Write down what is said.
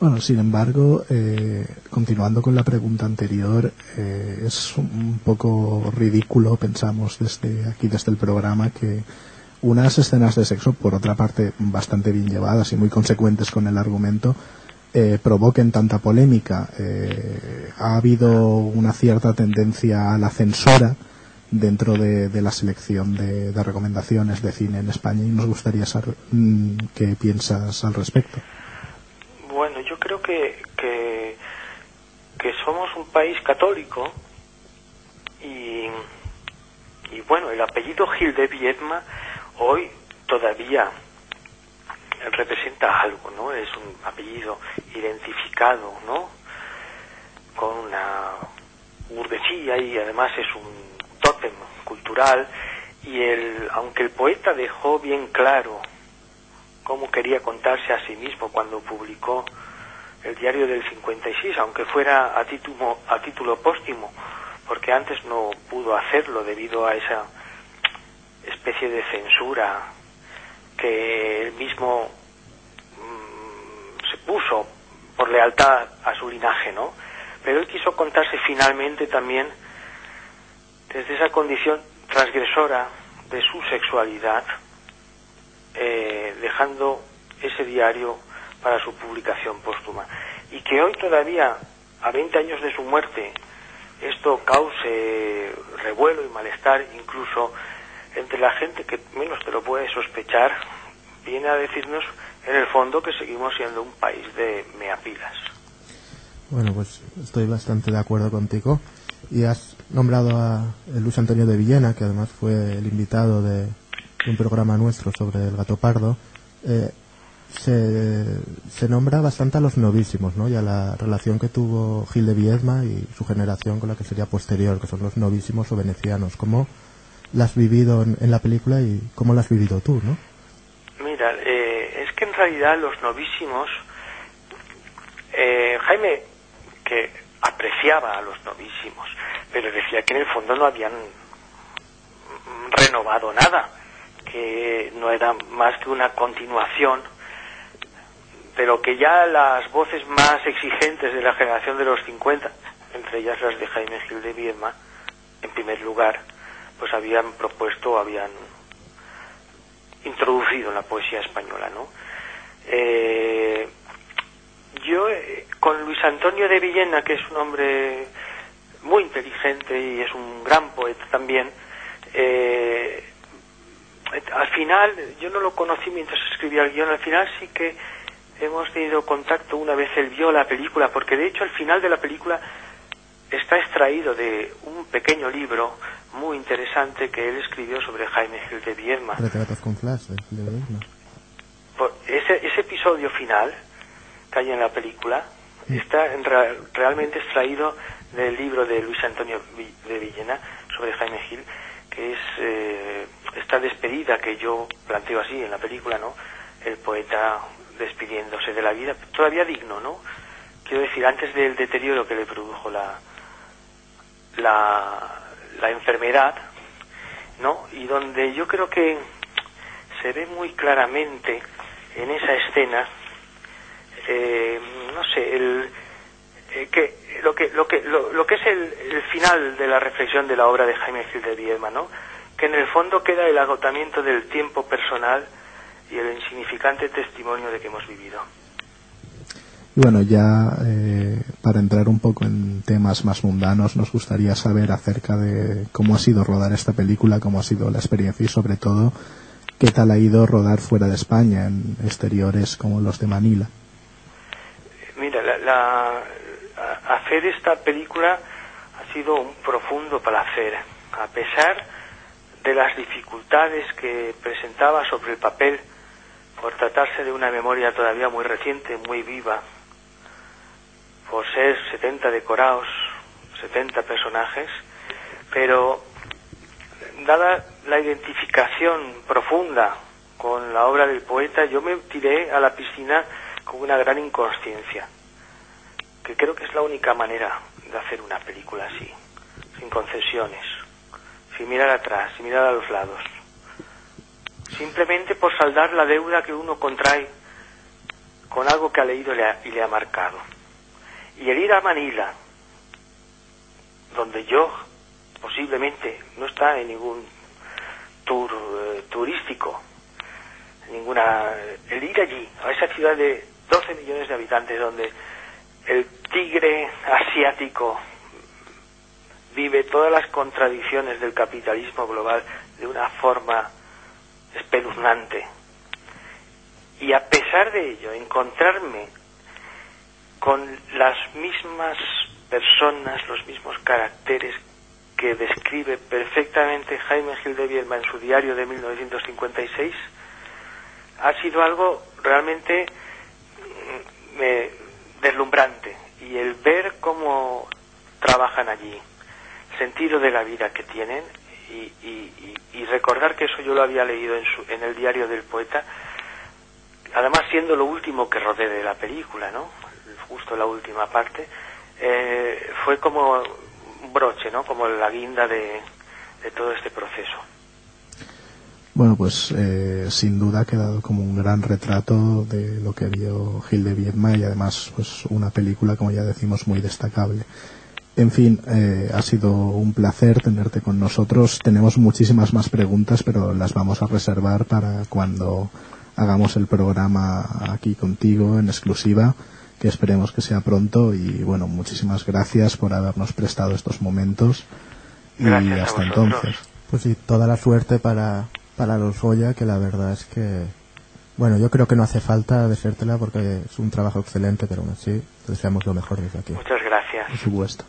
Bueno, sin embargo, continuando con la pregunta anterior, es un poco ridículo, pensamos desde aquí, desde el programa, que unas escenas de sexo, por otra parte bastante bien llevadas y muy consecuentes con el argumento, provoquen tanta polémica. Ha habido una cierta tendencia a la censura dentro de la selección de recomendaciones de cine en España, y nos gustaría saber qué piensas al respecto. Bueno, yo creo que somos un país católico y bueno, el apellido Gil de Viedma hoy todavía representa algo, ¿no? Es un apellido identificado, ¿no? Con una burguesía, y además es un tótem cultural, y aunque el poeta dejó bien claro cómo quería contarse a sí mismo cuando publicó el diario del 56, aunque fuera a título póstumo, porque antes no pudo hacerlo debido a esa especie de censura que él mismo se puso por lealtad a su linaje, ¿no? Pero él quiso contarse finalmente también desde esa condición transgresora de su sexualidad, dejando ese diario para su publicación póstuma. Y que hoy todavía, a 20 años de su muerte, esto cause revuelo y malestar incluso entre la gente que menos te lo puede sospechar, viene a decirnos en el fondo que seguimos siendo un país de meapilas. Bueno, pues estoy bastante de acuerdo contigo. Y has nombrado a Luis Antonio de Villena, que además fue el invitado de un programa nuestro sobre el gato pardo. Se nombra bastante a los novísimos, ¿no? Y a la relación que tuvo Gil de Viedma y su generación con la que sería posterior, que son los novísimos o venecianos. ¿Cómo la has vivido en la película y cómo la has vivido tú, no? Mira, es que en realidad los novísimos, Jaime, que apreciaba a los novísimos, pero decía que en el fondo no habían renovado nada, que no era más que una continuación, pero que ya las voces más exigentes de la generación de los 50, entre ellas las de Jaime Gil de Viedma, en primer lugar, pues habían propuesto, habían introducido en la poesía española, ¿no? Yo, con Luis Antonio de Villena, que es un hombre muy inteligente y es un gran poeta también, al final, yo no lo conocí mientras escribía el guión, al final sí que hemos tenido contacto una vez él vio la película, porque de hecho el final de la película está extraído de un pequeño libro muy interesante que él escribió sobre Jaime Gil de Viedma. Retratos con flash de Gil de Viedma. Ese episodio final que hay en la película está realmente extraído del libro de Luis Antonio de Villena sobre Jaime Gil, que es esta despedida que yo planteo así en la película, ¿no? El poeta despidiéndose de la vida, todavía digno, ¿no? Quiero decir, antes del deterioro que le produjo la enfermedad, ¿no? Y donde yo creo que se ve muy claramente en esa escena, no sé, lo que es el final de la reflexión de la obra de Jaime Gil de Viedma, ¿no? Que en el fondo queda el agotamiento del tiempo personal y el insignificante testimonio de que hemos vivido. Y bueno, ya para entrar un poco en temas más mundanos, nos gustaría saber acerca de cómo ha sido rodar esta película, cómo ha sido la experiencia y sobre todo qué tal ha ido rodar fuera de España, en exteriores como los de Manila. Mira, hacer esta película ha sido un profundo placer, a pesar de las dificultades que presentaba sobre el papel, por tratarse de una memoria todavía muy reciente, muy viva, por ser 70 decorados, 70 personajes, pero dada la identificación profunda con la obra del poeta, yo me tiré a la piscina con una gran inconsciencia, que creo que es la única manera de hacer una película así, sin concesiones, sin mirar atrás, sin mirar a los lados, simplemente por saldar la deuda que uno contrae con algo que ha leído y le ha marcado. Y el ir a Manila, donde yo posiblemente no está en ningún tour turístico, el ir allí, a esa ciudad de 12 millones de habitantes, donde el tigre asiático vive todas las contradicciones del capitalismo global de una forma espeluznante, y a pesar de ello encontrarme con las mismas personas, los mismos caracteres que describe perfectamente Jaime Gil de Biedma en su diario de 1956, ha sido algo realmente deslumbrante. Y el ver cómo trabajan allí, el sentido de la vida que tienen, y recordar que eso yo lo había leído en el diario del poeta, además siendo lo último que rodé de la película, ¿no? Justo la última parte, fue como un broche, ¿no? Como la guinda de todo este proceso. Bueno, pues sin duda ha quedado como un gran retrato de lo que vio Gil de Biedma, y además pues una película, como ya decimos, muy destacable. En fin, ha sido un placer tenerte con nosotros. Tenemos muchísimas más preguntas, pero las vamos a reservar para cuando hagamos el programa aquí contigo en exclusiva, que esperemos que sea pronto. Y bueno, muchísimas gracias por habernos prestado estos momentos. Gracias, y hasta a vosotros. entonces. Pues sí, toda la suerte para los Goya, que la verdad es que, bueno, yo creo que no hace falta decírtela porque es un trabajo excelente, pero aún así te deseamos lo mejor desde aquí. Muchas gracias. Por supuesto.